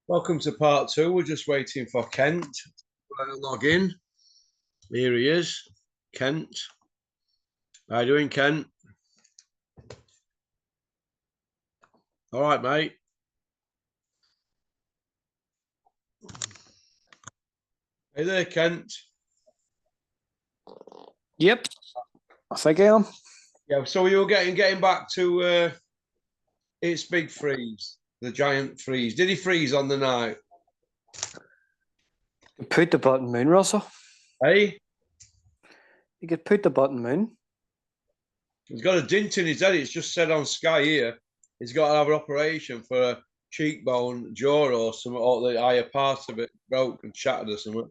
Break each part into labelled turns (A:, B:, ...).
A: Welcome to part two. We're just waiting for Kent to log in. Here he is, Kent. How you doing, Kent? All right, mate. Hey there, Kent.
B: Yep, I think I am.
A: Yeah, so you were getting back to it's Big Freeze, the giant freeze. Did he freeze on the night?
B: You put the button moon, Russell.
A: Hey?
B: You could put the button moon.
A: He's got a dint in his head. It's just said on Sky here. He's got to have an operation for a cheekbone, jaw, or something, or the higher part of it broke and shattered or something.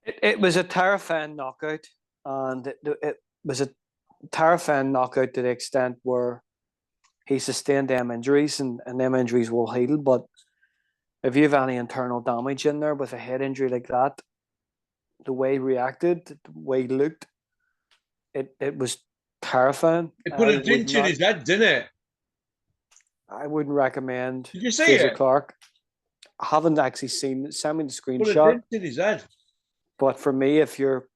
B: It was a terrifying knockout, and it was a terrifying knockout to the extent where he sustained them injuries, and them injuries will heal. But if you have any internal damage in there with a head injury like that, the way he reacted, the way he looked, it was terrifying.
A: It put a dint in his head, didn't it?
B: I wouldn't recommend
A: Did you see
B: Fraser
A: it?
B: Clark. I haven't actually seen it. Send me the
A: Put a
B: screenshot.
A: dent in his head.
B: But for me, if you're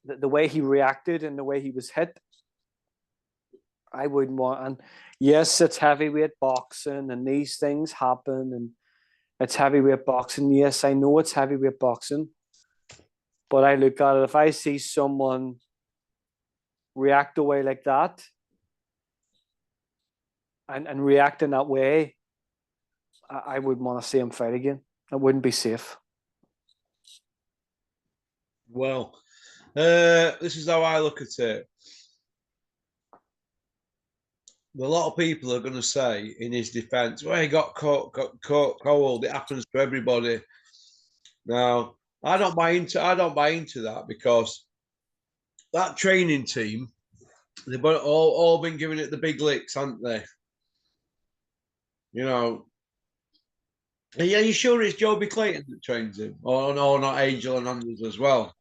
B: the way he reacted and the way he was hit, I wouldn't want. And yes, it's heavyweight boxing, and these things happen, and it's heavyweight boxing. Yes, I know it's heavyweight boxing, but I look at it. If I see someone react away like that, and react in that way, I wouldn't want to see him fight again. It wouldn't be safe.
A: Well, this is how I look at it. A lot of people are going to say in his defence, well, he got caught cold. It happens to everybody. Now, I don't buy into that because that training team, they've all been giving it the big licks, haven't they? You know. Are you sure it's Joby Clayton that trains him? Or no, not Angel and Anders as well?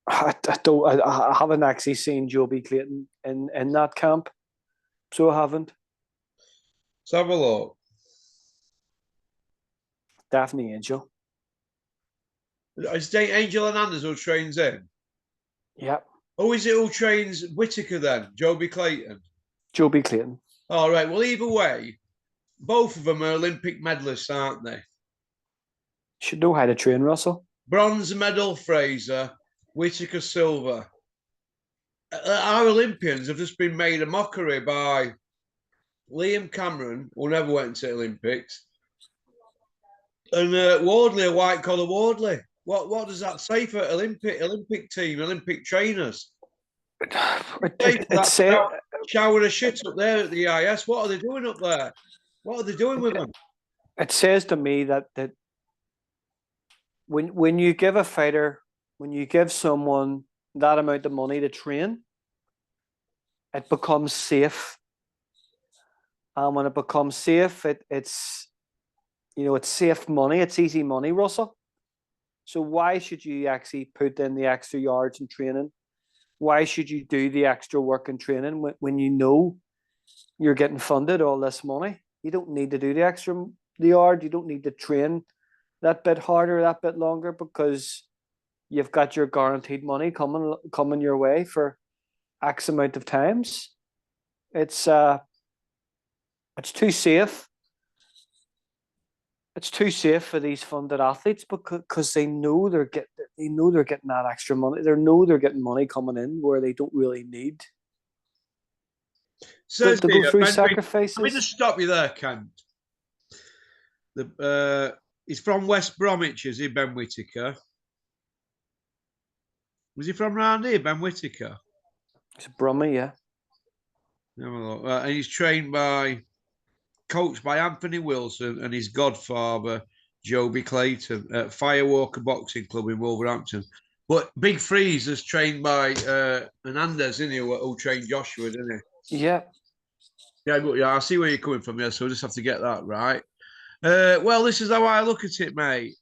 B: I haven't actually seen Joby Clayton in that camp, so I haven't.
A: Let's have a look.
B: Definitely Angel.
A: It's Angel and Anders who trains him.
B: Yep.
A: Oh, is it who trains Whitaker then? Joby Clayton.
B: Joby Clayton.
A: All right. Well, either way, both of them are Olympic medalists, aren't they?
B: Should know how to train, Russell.
A: Bronze medal, Fraser. Whitaker, silver. Our Olympians have just been made a mockery by Liam Cameron, who never went to the Olympics, and Wardley, a white collar Wardley. What does that say for Olympic team, Olympic trainers? Shower of shit up there at the EIS. What are they doing up there? What are they doing with them?
B: It says to me that when you give a fighter, when you give someone that amount of money to train, it becomes safe. And when it becomes safe, it's safe money. It's easy money, Russell. So why should you actually put in the extra yards in training? Why should you do the extra work in training when you know you're getting funded all this money? You don't need to do the yard. You don't need to train that bit harder, that bit longer, because you've got your guaranteed money coming your way for X amount of times. It's too safe. It's too safe for these funded athletes because they know they're getting that extra money. They know they're getting money coming in where they don't really need to go through sacrifices.
A: Let me just stop you there, Kent. He's from West Bromwich, is he, Ben Whitaker? Was he from around here, Ben Whitaker?
B: It's Brummy, yeah.
A: And he's coached by Anthony Wilson and his godfather, Joby Clayton, at Firewalker Boxing Club in Wolverhampton. But Big Freeze is trained by Hernandez, isn't he, who trained Joshua, didn't he?
B: Yeah.
A: Yeah, I see where you're coming from here, so we'll just have to get that right. Well, this is how I look at it, mate.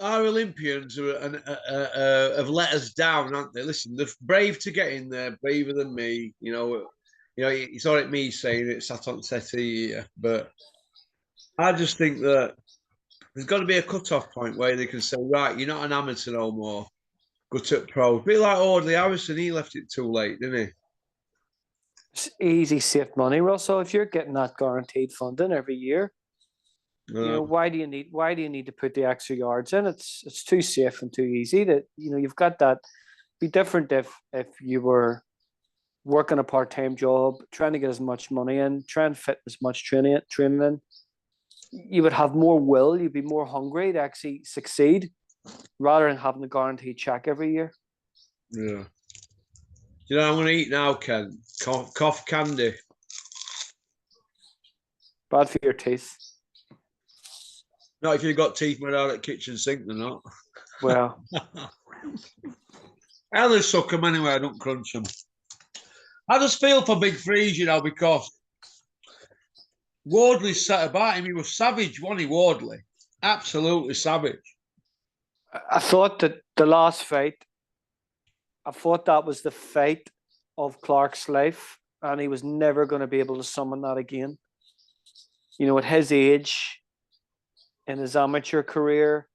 A: Our Olympians have let us down, haven't they? Listen, they're brave to get in there, braver than me. You know, You know, it's all right me saying it, sat on settee here, but I just think that there's got to be a cut-off point where they can say, right, you're not an amateur no more. Go to pro. A bit like Audley Harrison, he left it too late, didn't he?
B: It's easy, safe money, Russell. If you're getting that guaranteed funding every year, why do you need to put the extra yards in? It's too safe and too easy. That you've got that. Be different if you were working a part-time job, trying to get as much money in, try and fit as much training in. You would have more will. You'd be more hungry to actually succeed, rather than having a guaranteed check every year.
A: Yeah. You know, I'm going to eat now, Ken. Cough candy.
B: Bad for your teeth.
A: Not if you've got teeth made out of the kitchen sink, they're not.
B: Well,
A: I only suck them anyway, I don't crunch them. I just feel for Big Freeze, because Wardley set about him. He was savage, wasn't he, Wardley? Absolutely savage.
B: I thought that the last fight, I thought that was the fight of Clark's life, and he was never going to be able to summon that again. At his age, in his amateur career,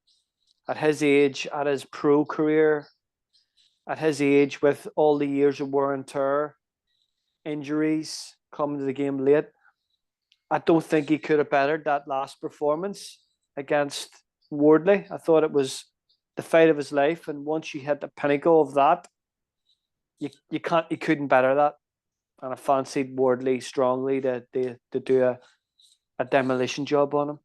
B: at his age, at his pro career, at his age, with all the years of wear and tear, injuries, coming to the game late, I don't think he could have bettered that last performance against Wardley. I thought it was the fight of his life, and once you hit the pinnacle of that, you couldn't better that. And I fancied Wardley strongly to do a demolition job on him.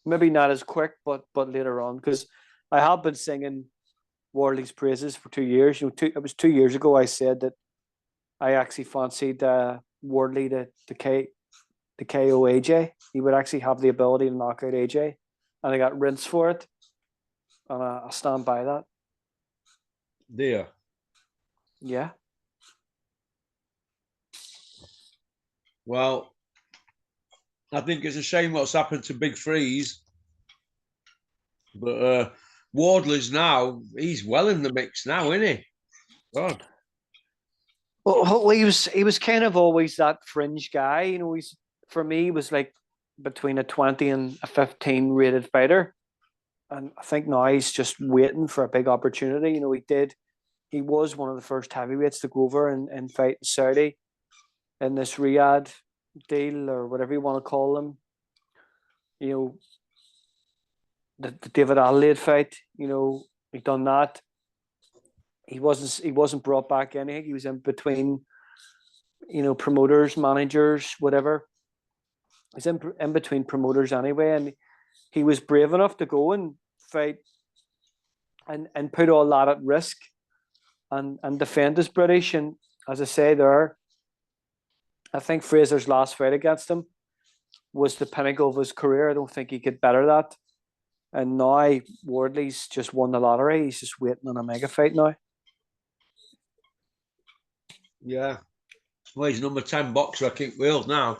B: Maybe not as quick, but later on, because I have been singing Wardley's praises for 2 years. It was 2 years ago I said that I actually fancied Wardley to KO AJ. He would actually have the ability to knock out AJ, and I got rinsed for it, and I stand by that.
A: Dear.
B: Yeah.
A: Well, I think it's a shame what's happened to Big Freeze, but Wardley's now, he's well in the mix now, isn't he? God.
B: Well, he was kind of always that fringe guy. For me, he was like between a 20 and a 15 rated fighter. And I think now he's just waiting for a big opportunity. He was one of the first heavyweights to go over and fight in Saudi in this Riyadh deal, or whatever you want to call them. The David Adelaide fight, he done that. He wasn't brought back anything. He was in between, promoters, managers, whatever. He's in between promoters anyway, and he was brave enough to go and fight and put all that at risk and defend his British. And as I say there, I think Fraser's last fight against him was the pinnacle of his career. I don't think he could better that. And now Wardley's just won the lottery. He's just waiting on a mega fight now.
A: Yeah. Well, he's number 10 boxer, I think, Wales now.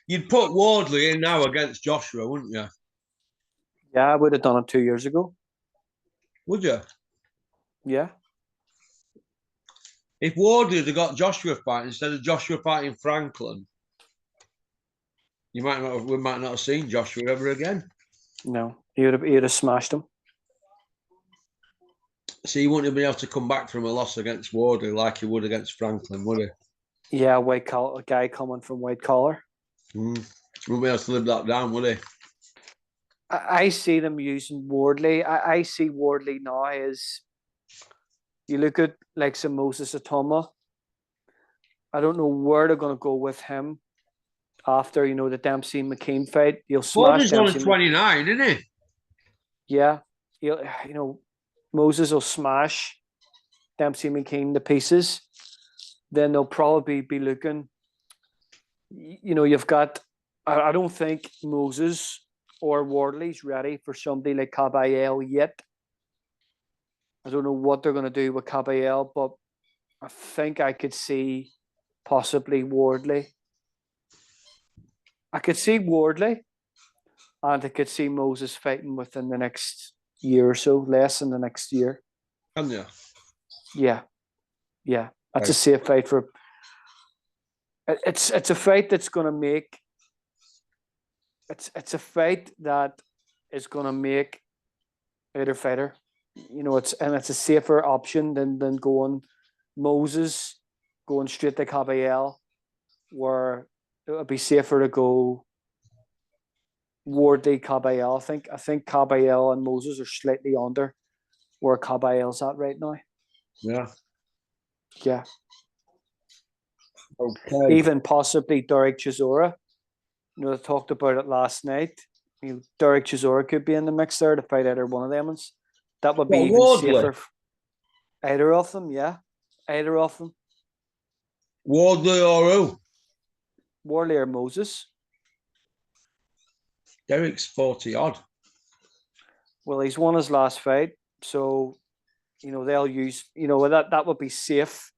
A: You'd put Wardley in now against Joshua, wouldn't you?
B: Yeah, I would have done it 2 years ago.
A: Would you?
B: Yeah.
A: If Wardley had got Joshua fighting instead of Joshua fighting Franklin, we might not have seen Joshua ever again.
B: No, he would have smashed him.
A: So he wouldn't have been able to come back from a loss against Wardley like he would against Franklin, would he?
B: Yeah, white collar, a guy coming from white collar.
A: Wouldn't be able to live that down, would he?
B: I see them using Wardley. I see Wardley now as, you look at like some Moses Atoma. I don't know where they're going to go with him after, the Dempsey McKean fight. He'll smash
A: Wardley's only 29, isn't he?
B: Yeah. Moses will smash Dempsey McKean to pieces. Then they'll probably be looking, you've got, I don't think Moses or Wardley's ready for somebody like Caballel yet. I don't know what they're going to do with Caballel, but I think I could see possibly Wardley. I could see Wardley, and I could see Moses fighting within the next year or so, less than the next year.
A: Can you?
B: Yeah. That's a safe fight for It's a fight that's going to make it's a fight that is going to make either fighter. It's a safer option than going Moses, going straight to Caballel, where it would be safer to go Wardley Caballel. I think Caballel and Moses are slightly under where Caballel's at right now.
A: Yeah.
B: Yeah.
A: Okay.
B: Even possibly Derek Chisora. I talked about it last night. Derek Chisora could be in the mix there to fight either one of them. That would be even
A: Wardley?
B: safer. Either of them, yeah. Either of them.
A: Wardley or who?
B: Wardley or Moses.
A: Derek's 40 odd.
B: Well, he's won his last fight, so they'll use that would be safe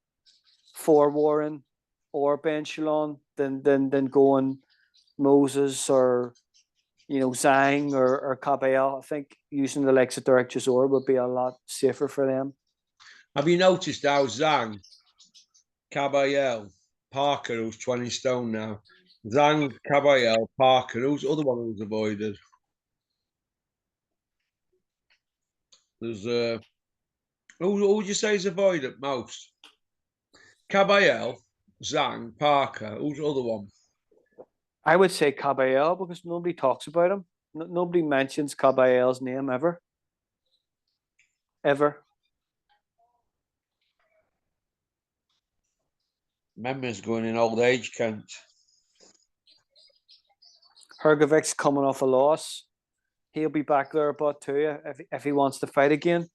B: for Warren or Ben Shalom than going Moses or Zhang or Caballel. I think using the likes of Derek Chisora would be a lot safer for them.
A: Have you noticed how Zhang, Caballel, Parker, who's 20 stone now, Zhang, Caballel, Parker, who's the other one who's avoided? There's who would you say is avoided most? Caballel, Zhang, Parker, who's the other one?
B: I would say Caballel because nobody talks about him. Nobody mentions Caballel's name ever. Ever.
A: Memory's going in old age, Kent.
B: Hrgovic's coming off a loss. He'll be back there about too if he wants to fight again.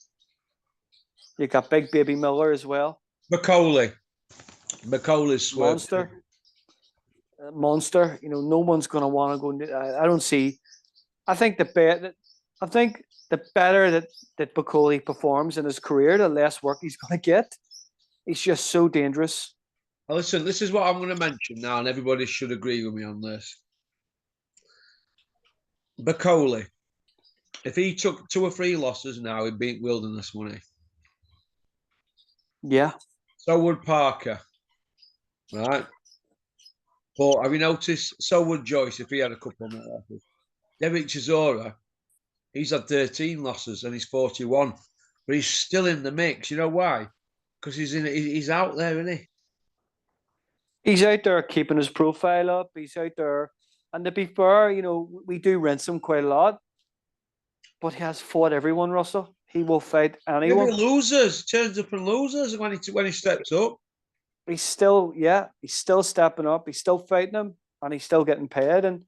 B: You got Big Baby Miller as well.
A: Macauley's
B: Monster. No one's going to want to go. I don't see. I think the better that Macauley performs in his career, the less work he's going to get. He's just so dangerous.
A: Well, listen, this is what I'm going to mention now, and everybody should agree with me on this. Macauley, if he took 2 or 3 losses now, he'd beat Wilderness money.
B: Yeah.
A: So would Parker, right? But have you noticed? So would Joyce if he had a couple more losses. Derek Chisora, he's had 13 losses and he's 41, but he's still in the mix. You know why? Because he's out there, isn't he?
B: He's out there keeping his profile up. He's out there, and to be fair, we do rinse him quite a lot, but he has fought everyone. Russell, he will fight anyone.
A: Maybe losers turns up and loses when he steps up.
B: He's still stepping up. He's still fighting him, and he's still getting paid, and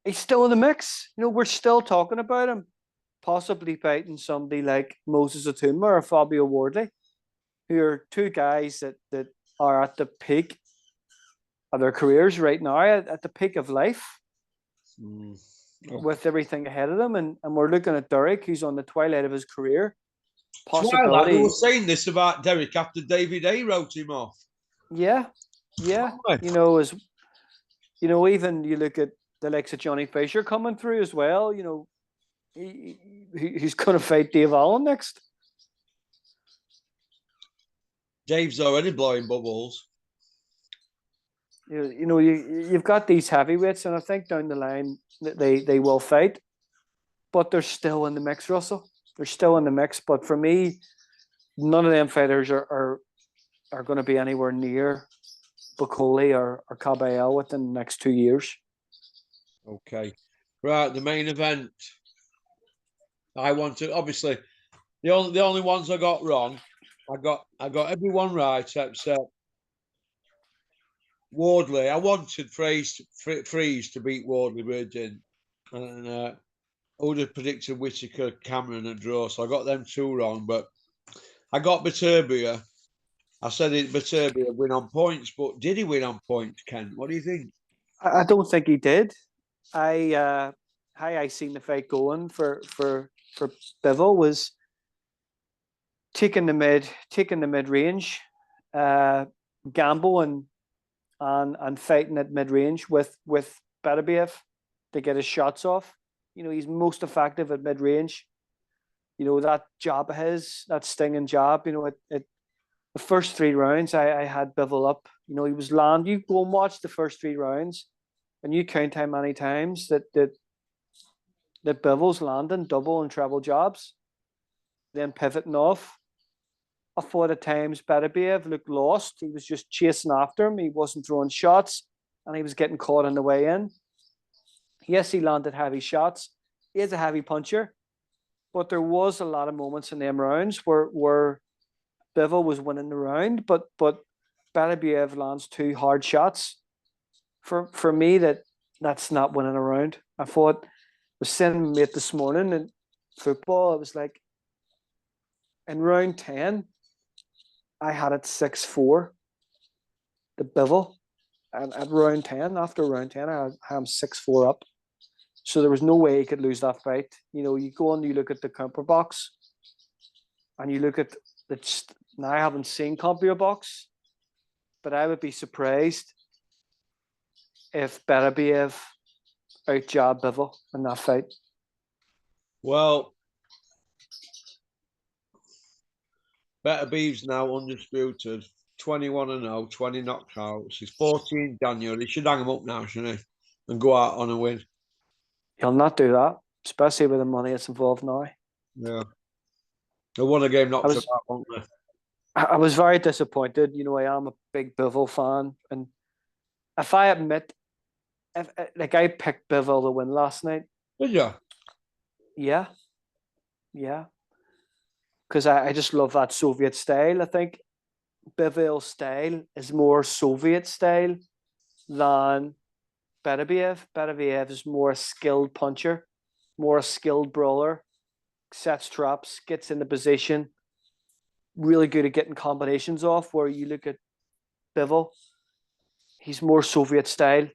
B: he's still in the mix. We're still talking about him, possibly fighting somebody like Moses Atuma or Fabio Wardley, who are 2 guys that are at the peak of their careers right now, at the peak of life, with everything ahead of them, and we're looking at Derek, who's on the twilight of his carear.
A: Possibility. We were saying this about Derek after David A wrote him off.
B: Yeah. Even you look at the likes of Johnny Fisher coming through as well. He's going to fight Dave Allen next.
A: Dave's already blowing bubbles.
B: You've got these heavyweights, and I think down the line they will fight, but they're still in the mix, Russell. They're still in the mix. But for me, none of them fighters are going to be anywhere near Macauley or Caballel within the next 2 years.
A: Okay. Right, the main event. I want to obviously the only ones I got wrong. I got everyone right except Wardley. I wanted Freeze to beat Wardley, but it didn't. And I would have predicted Whittaker, Cameron, and draw, so I got them 2 wrong. But I got Beterbiev. I said Beterbiev win on points, but did he win on points, Ken? What do you think?
B: I don't think he did. I seen the fight going for Bivol was taking the mid range, gamble and fighting at mid range with Beterbiev to get his shots off. He's most effective at mid range. That jab of his, that stinging jab. It the first 3 rounds, I had Bivol up. You know, he was land. You go and watch the first 3 rounds, and you count how many times that Bivol's landing double and treble jobs, then pivoting off. I thought at times Beterbiev looked lost. He was just chasing after him. He wasn't throwing shots, and he was getting caught on the way in. Yes, he landed heavy shots. He is a heavy puncher, but there was a lot of moments in them rounds where Bivol was winning the round, but Beterbiev lands 2 hard shots. For me, that's not winning a round. I thought, I was sending a mate this morning in football. I was like, in round 10, I had it 6-4, the Bivol. And at round 10, after round 10, I had him 6-4 up. So there was no way he could lose that fight. You know, you go and you look at the counter box, and you look at the. Now, I haven't seen Compere box, but I would be surprised if Beterbiev outjobbed Bivol in that fight.
A: Well, Beterbiev's now undisputed, 21-0, 20 knockouts. He's 14 January. He should hang him up now, shouldn't he? And go out on a win.
B: He'll not do that, especially with the money that's involved now.
A: Yeah. They won a game knocked him out, won't they?
B: I was very disappointed. You know, I am a big Bivol fan, and if I admit, like I picked Bivol to win last night.
A: Did you?
B: Yeah, because I just love that Soviet style. I think Bivol's style is more Soviet style than Beterbiev. Beterbiev is more a skilled puncher, more a skilled brawler, sets traps, gets into position, really good at getting combinations off. Where you look at Bivol, he's more Soviet style.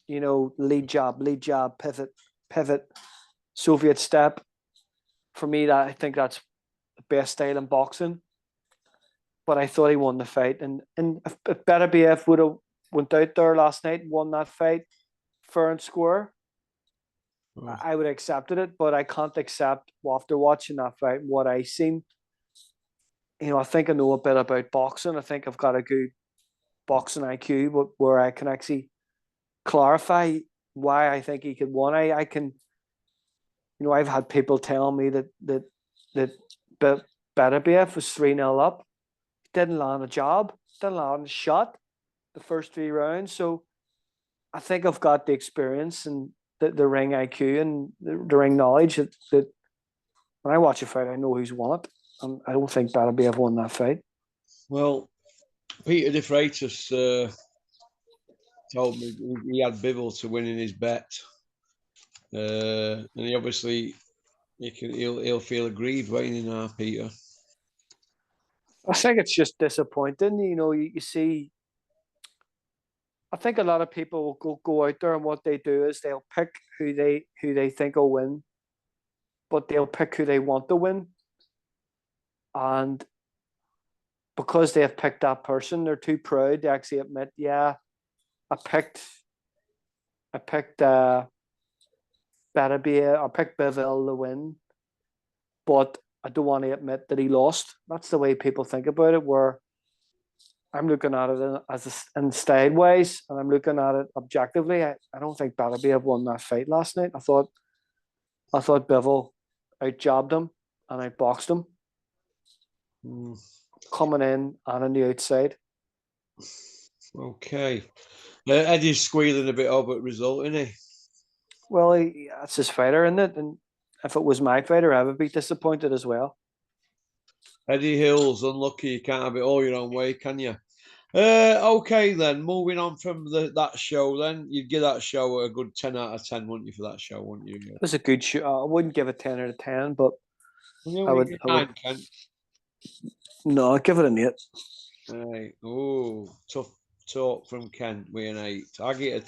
B: You know, lead jab, pivot, Soviet step. For me, I think that's the best style in boxing. But I thought he won the fight, and if Beterbiev would have went out there last night and won that fight fair and square, I would have accepted it. But I can't accept after watching that fight what I seen. You know, I think I know a bit about boxing. I think I've got a good boxing IQ, but where I can actually clarify why I think he could win. I can, you know, I've had people tell me that Beterbiev was 3-0 up, didn't land a job, didn't land a shot the first 3 rounds. So I think I've got the experience and the ring IQ and the ring knowledge that when I watch a fight, I know who's won it. And I don't think Beterbiev won that fight.
A: Well, Peter De Freitas told me he had Bivol to win in his bet, and he obviously he'll feel aggrieved, won't he now, Peter?
B: I think it's just disappointing. You know, you see, I think a lot of people will go out there and what they do is they'll pick who they think will win, but they'll pick who they want to win. And because they have picked that person, they're too proud to actually admit, yeah, I picked Beterbiev, I picked Bivol to win, but I don't want to admit that he lost. That's the way people think about it, where I'm looking at it in style wise, and I'm looking at it objectively. I don't think Beterbiev won that fight last night. I thought Bivol outjobbed him and outboxed him. Coming in and on the outside.
A: Okay. Eddie's squealing a bit over the result, isn't he?
B: Well, that's his fighter, isn't it? And if it was my fighter, I would be disappointed as well.
A: Eddie Hill's unlucky. You can't have it all your own way, can you? Okay, then. Moving on from that show, then. You'd give that show a good 10 out of 10, wouldn't you, for that show, wouldn't you?
B: It was a good show. I wouldn't give it 10 out of 10, but I would. No, I'd give it an 8.
A: Right. Oh, tough talk from Kent with an 8. I give it a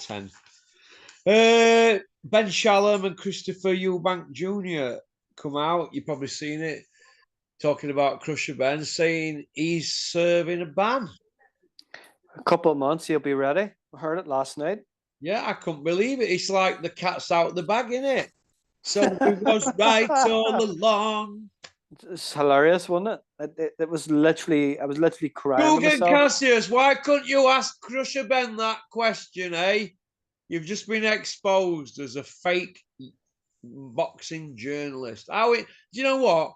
A: 10. Ben Shalom and Christopher Eubank Jr. come out. You've probably seen it. Talking about Krusher Ben, saying he's serving a ban.
B: A couple of months, he'll be ready. I heard it last night.
A: Yeah, I couldn't believe it. It's like the cat's out of the bag, isn't it? So it was right all along.
B: It's hilarious, wasn't it? It was literally, I was literally crying to
A: Coogan
B: myself.
A: Cassius, why couldn't you ask Krusher Ben that question, eh? You've just been exposed as a fake boxing journalist. Do you know what?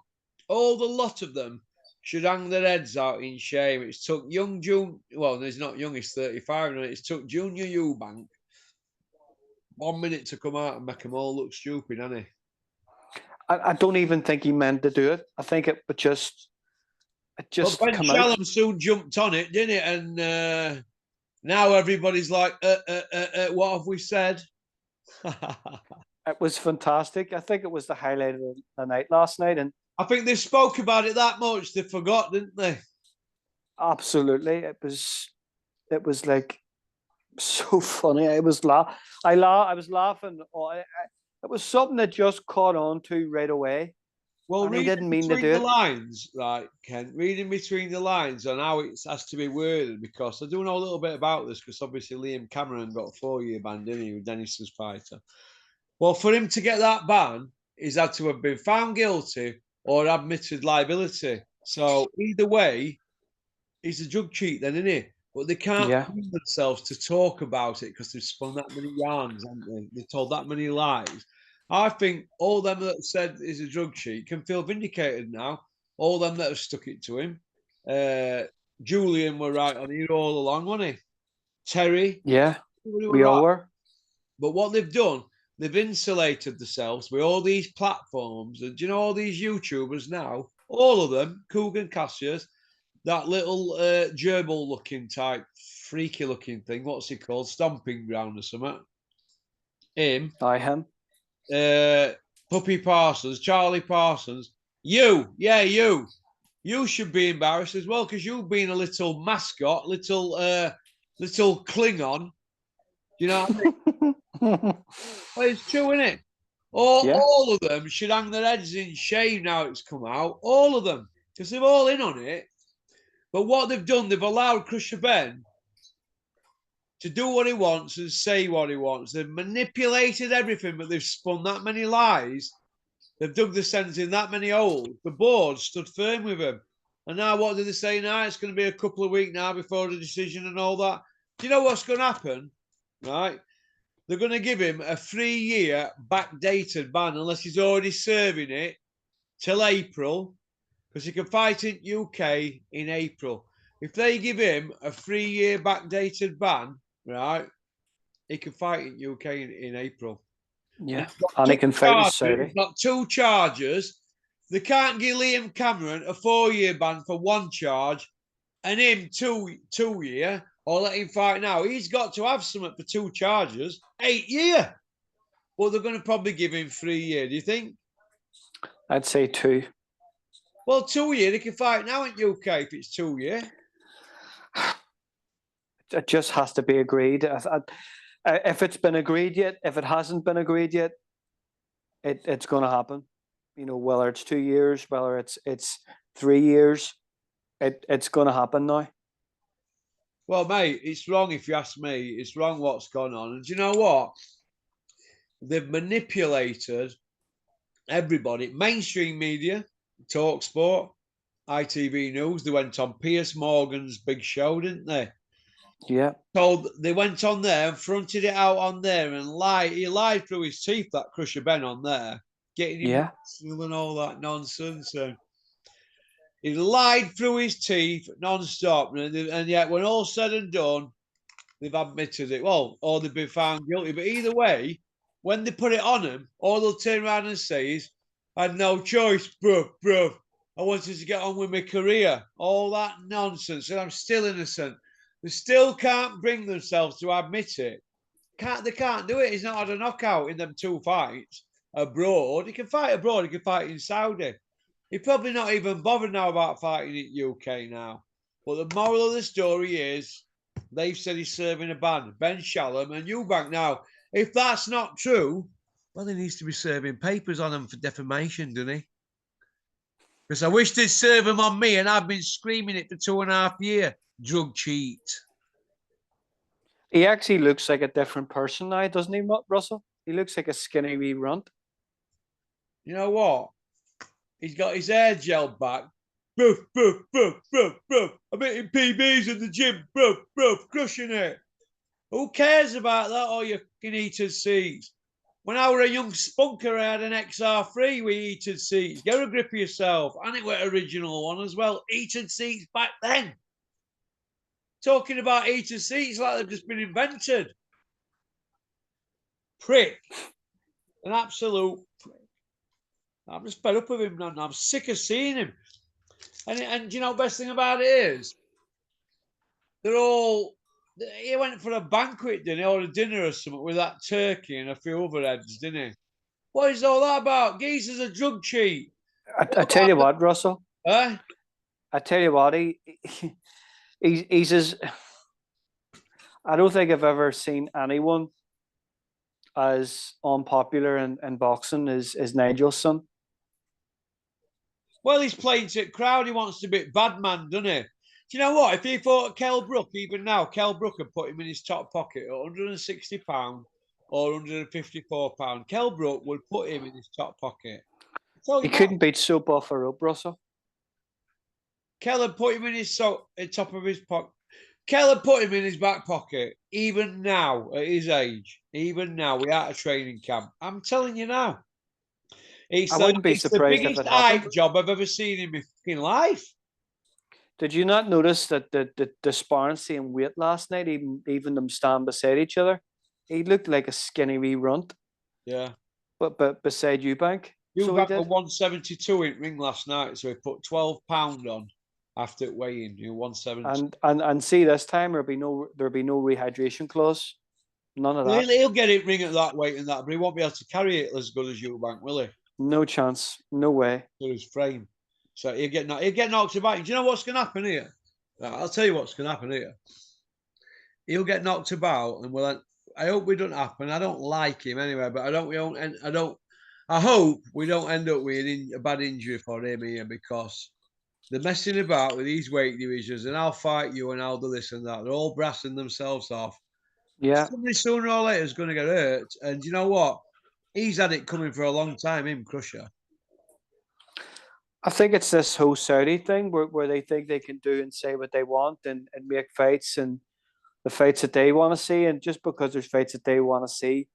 A: All the lot of them should hang their heads out in shame. It's took young June, well, he's not young, he's 35, and it's took Junior Eubank 1 minute to come out and make them all look stupid, hasn't he?
B: I don't even think he meant to do it. I think it would just,
A: But Ben
B: come out.
A: Shalom soon jumped on it, didn't it? And now everybody's like, what have we said?
B: It was fantastic. I think it was the highlight of the night last night, and
A: I think they spoke about it that much they forgot, didn't they?
B: absolutely, it was like so funny. I was laughing. It was something that just caught on to right away.
A: Well,
B: And he
A: reading
B: didn't mean to
A: between
B: do
A: the
B: it.
A: lines, right, Ken, reading between the lines on how it has to be worded, because I do know a little bit about this, because obviously Liam Cameron got a 4-year ban, didn't he, with Dennis's fighter. Well, for him to get that ban, he's had to have been found guilty or admitted liability. So either way, he's a drug cheat then, isn't he? But they can't
B: Yeah.
A: bring themselves to talk about it because they've spun that many yarns, haven't they? They've told that many lies. I think all them that said he's a drug cheat can feel vindicated now. All them that have stuck it to him. Julian were right on here all along, wasn't he? Terry.
B: Yeah,
A: Everybody were
B: we all
A: right.
B: were.
A: But what they've done, they've insulated themselves with all these platforms. And do you know all these YouTubers now? All of them, Coogan Cassius, that little gerbil looking type, freaky looking thing. What's he called? Stomping Ground or something. Him.
B: Him.
A: Puppy Parsons, Charlie Parsons. You, yeah, you. You should be embarrassed as well because you've been a little mascot, little Klingon. You know what I mean? Well, it's true, isn't it? All of them should hang their heads in shame now it's come out. All of them. Because they're all in on it. But what they've done, they've allowed Krusher Ben to do what he wants and say what he wants. They've manipulated everything, but they've spun that many lies. They've dug the sentence in that many holes. The board stood firm with him. And now what do they say now? It's going to be a couple of weeks now before the decision and all that. Do you know what's going to happen? Right? They're going to give him a 3-year backdated ban unless he's already serving it till April, because he can fight in UK in April. If they give him a 3-year backdated ban, right, he can fight in UK in April.
B: Yeah, and he can fight in Saudi.
A: He's got 2 charges. They can't give Liam Cameron a 4-year ban for 1 charge and him 2-year, or let him fight now. He's got to have something for 2 charges. 8-year. Well, they're going to probably give him 3-year. Do you think?
B: I'd say 2.
A: Well, 2-year, he can fight now in UK if it's 2-year.
B: It just has to be agreed. If it's been agreed yet, if it hasn't been agreed yet, it's going to happen. You know, whether it's 2 years, whether it's 3 years, it's going to happen now.
A: Well, mate, it's wrong if you ask me. It's wrong what's gone on. And do you know what? They've manipulated everybody. Mainstream media, TalkSport, ITV News. They went on Piers Morgan's big show, didn't they?
B: Yeah.
A: So they went on there and fronted it out on there and lied. He lied through his teeth, that Krusher Ben on there, getting him and all that nonsense. And he lied through his teeth non-stop. And yet, when all said and done, they've admitted it. Well, or they've been found guilty. But either way, when they put it on him, all they'll turn around and say is, I had no choice, bruv. I wanted to get on with my career. All that nonsense. And I'm still innocent. They still can't bring themselves to admit it. They can't do it. He's not had a knockout in them 2 fights abroad. He can fight abroad. He can fight in Saudi. He's probably not even bothered now about fighting in UK now. But the moral of the story is they've said he's serving a ban. Benn Shalom and Eubank. Now, if that's not true, well, he needs to be serving papers on him for defamation, doesn't he? Because I wish they'd serve him on me, and I've been screaming it for 2.5 years. Drug cheat.
B: He actually looks like a different person now, doesn't he, Russell? He looks like a skinny wee runt.
A: You know what? He's got his hair gelled back. Bruv, bruv, bruv, bruv, bruv. I'm hitting PBs in the gym, bruv, bruv, crushing it. Who cares about that? Or you fucking heated seats. When I were a young spunker, I had an XR3 with heated seats. Get a grip of yourself. And it was original one as well. Heated seats back then. Talking about heated seats like they've just been invented. Prick. An absolute prick. I'm just fed up with him now. I'm sick of seeing him. And you know, best thing about it is, they're all. He went for a banquet, didn't he, or a dinner or something with that turkey and a few other heads, didn't he? What is all that about? Geezer's a drug cheat.
B: I tell you what, Russell.
A: Eh?
B: I tell you what, he's as. I don't think I've ever seen anyone as unpopular in boxing as Nigel's son.
A: Well, he's playing to the crowd. He wants to be bad man, doesn't he? Do you know what? If he fought Kell Brook, even now, Kell Brook would put him in his top pocket at £160 or £154. Kell Brook would put him in his top pocket.
B: He couldn't beat Soap off a rope, Russell.
A: Kell had put him in his top of his pocket. Kell had put him in his back pocket. Even now, at his age, even now, we're out of training camp. I'm telling you now.
B: I wouldn't be surprised if
A: biggest
B: it happened.
A: hype job I've ever seen in my fucking life.
B: Did you not notice that the disparity in weight last night, even them stand beside each other? He looked like a skinny wee runt.
A: Yeah.
B: But beside Eubank.
A: Eubank were 172 in ring last night, so he put £12 on after weighing. 170.
B: And see, this time there'll be no rehydration clause. None of that.
A: He'll get it ring at that weight and that, but he won't be able to carry it as good as Eubank, will he?
B: No chance. No way.
A: To his frame. So he'll get knocked about. Do you know what's going to happen here? I'll tell you what's going to happen here. He'll get knocked about, and I hope it don't happen. I don't like him anyway, but I hope we don't end up with a bad injury for him here, because they're messing about with these weight divisions, and I'll fight you and I'll do this and that. They're all brassing themselves off.
B: Yeah.
A: Somebody sooner or later is going to get hurt, and you know what? He's had it coming for a long time, him, Krusher.
B: I think it's this whole Saudi thing where they think they can do and say what they want and make fights and the fights that they want to see. And just because there's fights that they want to see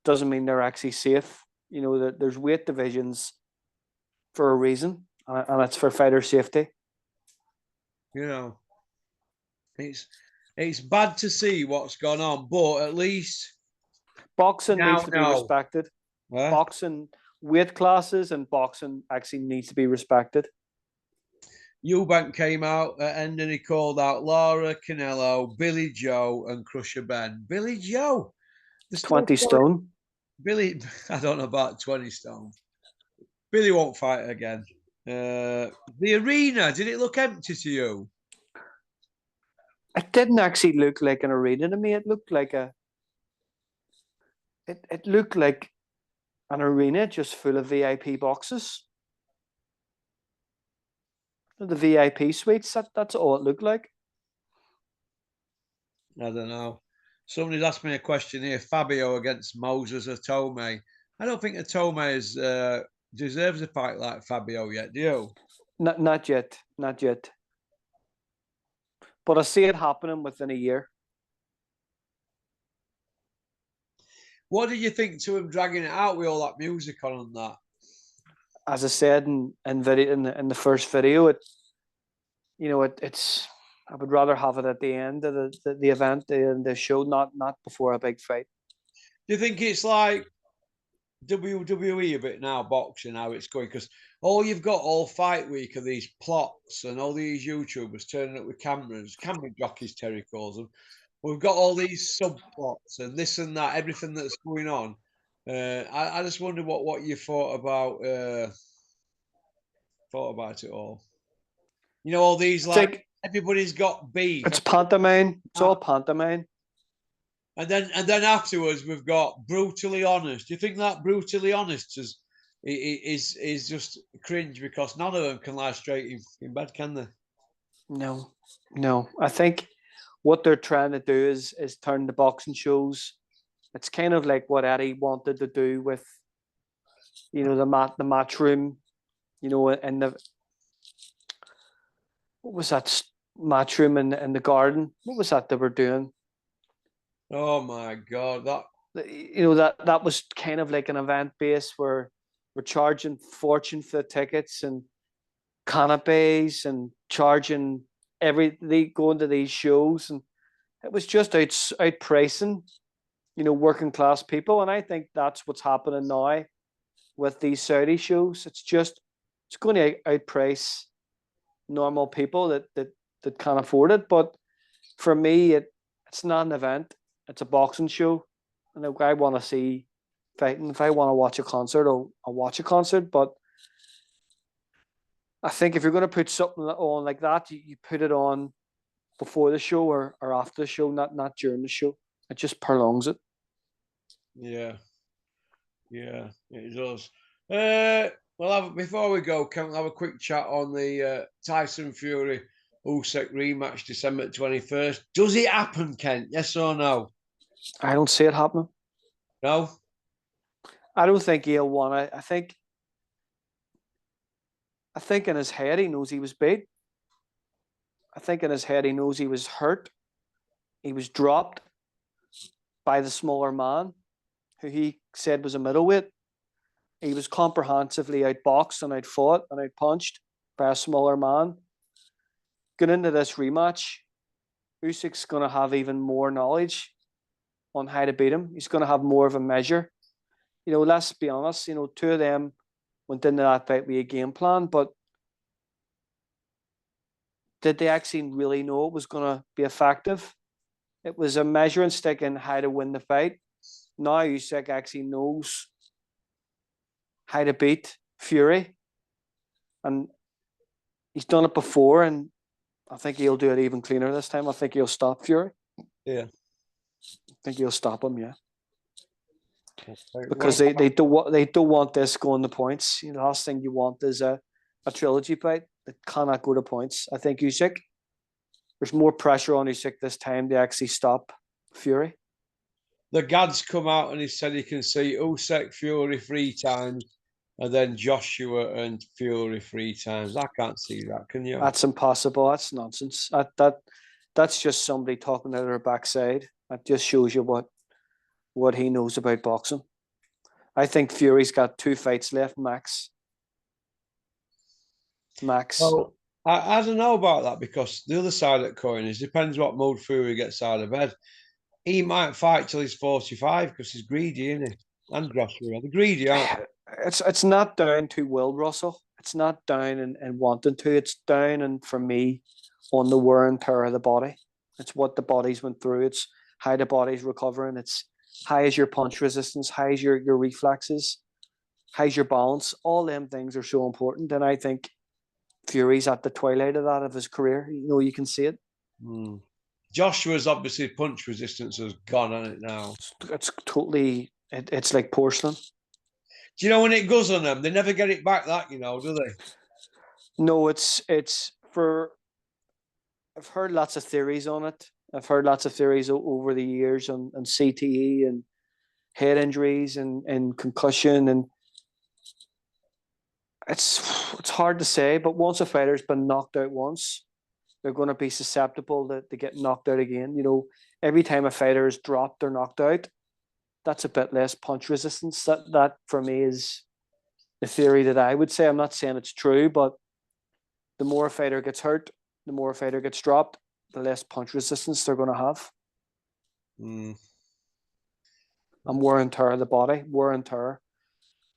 B: doesn't mean they're actually safe. You know, that there's weight divisions for a reason, and it's for fighter safety.
A: You know, it's bad to see what's gone on, but at least
B: boxing needs to be respected.
A: Huh?
B: Boxing weight classes and boxing actually needs to be respected.
A: Eubank came out at end and he called out Laura, Canelo, Billy Joe, and Krusher Benn. Billy Joe,
B: the 20 stone.
A: Billy, I don't know about 20 stone. Billy won't fight again. The arena, did it look empty to you?
B: It didn't actually look like an arena to me. It looked like it looked like an arena just full of VIP boxes. The VIP suites, that's all it looked like.
A: I don't know. Somebody's asked me a question here. Fabio against Moses Atome. I don't think Atome deserves a fight like Fabio yet, do you?
B: Not yet. Not yet. But I see it happening within a year.
A: What did you think to him dragging it out with all that music on and that?
B: As I said in the first video, it's I would rather have it at the end of the event, the show, not before a big fight.
A: Do you think it's like WWE a bit now, boxing, how it's going? Because all you've got all fight week are these plots and all these YouTubers turning up with camera jockeys, Terry calls them. We've got all these subplots and this and that, everything that's going on. I just wonder what you thought about it all. You know, all these everybody's got beef.
B: It's pantomime. It's all pantomime.
A: And then afterwards we've got brutally honest. Do you think that brutally honest is just cringe because none of them can lie straight in bed, can they?
B: No. I think what they're trying to do is turn the boxing shows. It's kind of like what Eddie wanted to do with, the match room, and what was that match room in the garden? What was that they were doing?
A: Oh my God, that
B: That was kind of like an event base where we're charging fortune for the tickets and canapes and charging they going to these shows, and it was just outpricing, working class people. And I think that's what's happening now with these Saudi shows. It's going to outprice normal people that can't afford it. But for me, it's not an event. It's a boxing show, and I want to see fighting. If I want to watch a concert, I'll watch a concert. But I think if you're going to put something on like that, you put it on before the show or after the show, not during the show. It just prolongs it.
A: yeah, yeah, it does. Before we go, can we have a quick chat on the Tyson Fury Usyk rematch, December 21st? Does it happen, Kent? Yes or no?
B: I don't see it happening.
A: No.
B: I don't think he'll want it. I think in his head he knows he was beat. I think in his head he knows he was hurt. He was dropped by the smaller man, who he said was a middleweight. He was comprehensively outboxed and outfought and outpunched by a smaller man. Going into this rematch, Usyk's going to have even more knowledge on how to beat him. He's going to have more of a measure. Let's be honest, two of them went into that fight with a game plan, but did they actually really know it was going to be effective? It was a measuring stick in how to win the fight. Now Usyk actually knows how to beat Fury, and he's done it before, and I think he'll do it even cleaner this time. I think he'll stop Fury.
A: Yeah.
B: I think he'll stop him, yeah.
A: Okay.
B: Because they don't want this going to points. The last thing you want is a trilogy fight that cannot go to points. I think Usyk, there's more pressure on Usyk this time to actually stop Fury.
A: The Gad's come out and he said he can see Usyk Fury 3 times and then Joshua and Fury 3 times. I can't see that, can you?
B: That's impossible. That's nonsense. That's just somebody talking out of their backside. That just shows you what he knows about boxing. I think Fury's got 2 fights left, max.
A: Well, I don't know about that because the other side of the coin is depends what mood Fury gets out of bed. He might fight till he's 45 because he's greedy, isn't he? And Joshua, they're greedy, aren't they?
B: It's not down to will, Russell. It's not down and wanting to. It's down and for me on the wear and tear of the body. It's what the body's went through. It's how the body's recovering. It's how is your punch resistance, how is your reflexes, how's your balance. All them things are so important. And I think Fury's at the twilight of that of his career. You can see it.
A: Joshua's obviously punch resistance has gone on it now.
B: It's totally. It's like porcelain.
A: Do you know when it goes on them, they never get it back? That do they?
B: No, it's for. I've heard lots of theories on it. I've heard lots of theories over the years on CTE and head injuries and concussion, and it's hard to say. But once a fighter's been knocked out once, they're going to be susceptible to get knocked out again. Every time a fighter is dropped or knocked out, that's a bit less punch resistance. That for me is the theory that I would say. I'm not saying it's true, but the more a fighter gets hurt, the more a fighter gets dropped, the less punch resistance they're going to have. And wear and tear of the body, wear and tear.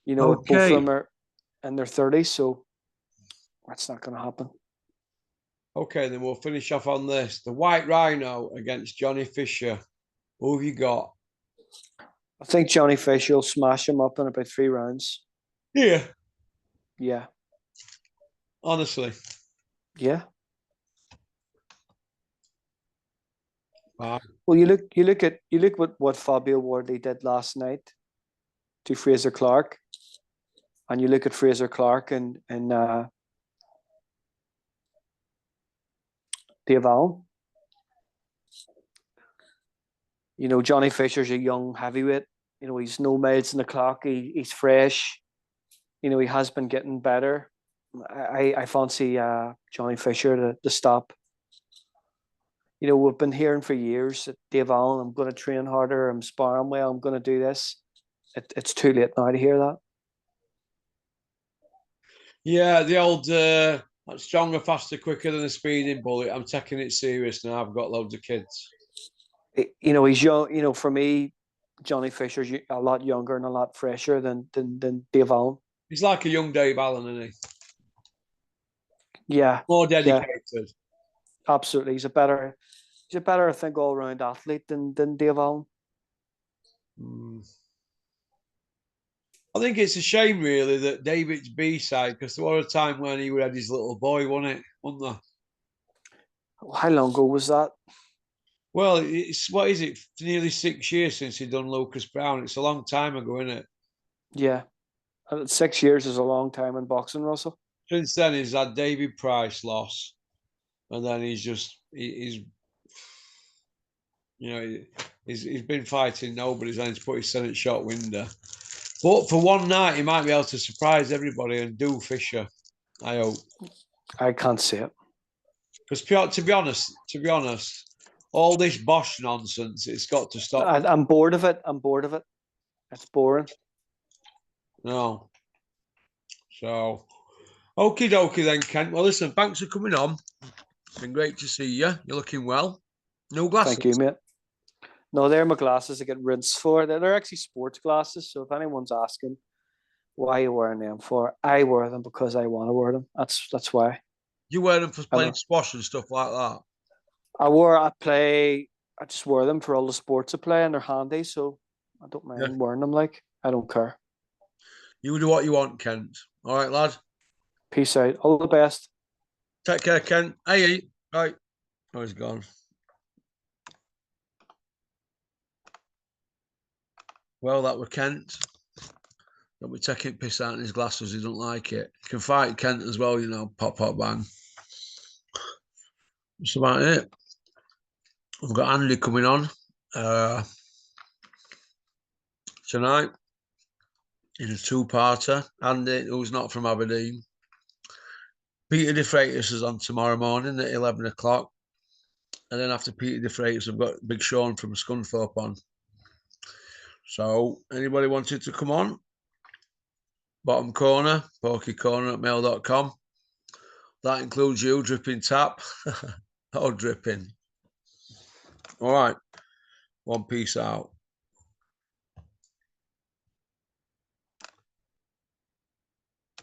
B: Both of them are in their 30s, so that's not going to happen.
A: Okay, then we'll finish off on this. The White Rhino against Johnny Fisher. Who have you got?
B: I think Johnny Fisher will smash him up in about 3 rounds.
A: Yeah.
B: Yeah.
A: Honestly.
B: Yeah.
A: Wow.
B: Well, you look what Fabio Wardley did last night to Fraser Clark, and you look at Fraser Clark and Dave Allen. Johnny Fisher's a young heavyweight. He's no miles in the clock. He's fresh. He has been getting better. I fancy Johnny Fisher to stop. You know, we've been hearing for years that Dave Allen, I'm going to train harder, I'm sparring well, I'm going to do this. It's too late now to hear that.
A: Yeah, the old stronger, faster, quicker than a speeding bullet. I'm taking it serious now. I've got loads of kids.
B: You know, he's young. You know, for me, Johnny Fisher's a lot younger and a lot fresher than Dave Allen.
A: He's like a young Dave Allen, isn't he?
B: Yeah,
A: More
B: yeah,
A: dedicated.
B: absolutely. He's a better, I think, all round athlete than Dave Allen.
A: I think it's a shame, really, that David's B-side, because there was a time when he had his little boy, wasn't there?
B: How long ago was that?
A: Well, it's what is it? Nearly 6 years since he done Lucas Brown. It's a long time ago, isn't it?
B: Yeah, 6 years is a long time in boxing, Russell.
A: Since then, he's had David Price loss, and then he's you know he's been fighting nobody's and he's put his Senate shot window. But for one night, he might be able to surprise everybody and do Fisher. I hope.
B: I can't see it.
A: Because to be honest, all this Bosch nonsense, it's got to stop.
B: I'm bored of it. I'm bored of it. It's boring.
A: No. So, okie dokie then, Kent. Well, listen, thanks for coming on. It's been great to see you. You're looking well. No glasses.
B: Thank you, mate. No, they're my glasses I get rinsed for. They're actually sports glasses. So if anyone's asking why are you wearing them for, I wear them because I want to wear them. That's why.
A: You wear them for playing squash and stuff like that?
B: I just wear them for all the sports I play and they're handy. So I don't mind wearing them. Like, I don't care.
A: You do what you want, Kent. All right, lad.
B: Peace out. All the best.
A: Take care, Kent. Hey, right. Oh, he's gone. Well, that were Kent. Don't be taking piss out in his glasses. He don't like it. You can fight Kent as well, you know. Pop, pop, bang. That's about it. We've got Andy coming on tonight in a two-parter. Andy, who's not from Aberdeen. Peter De Freitas is on tomorrow morning at 11 o'clock. And then after Peter De Freitas, I've got Big Sean from Scunthorpe on. So anybody wanted to come on? Bottom corner, pokeycorner@mail.com. That includes you, Dripping Tap. Oh, Dripping. All right. One piece out.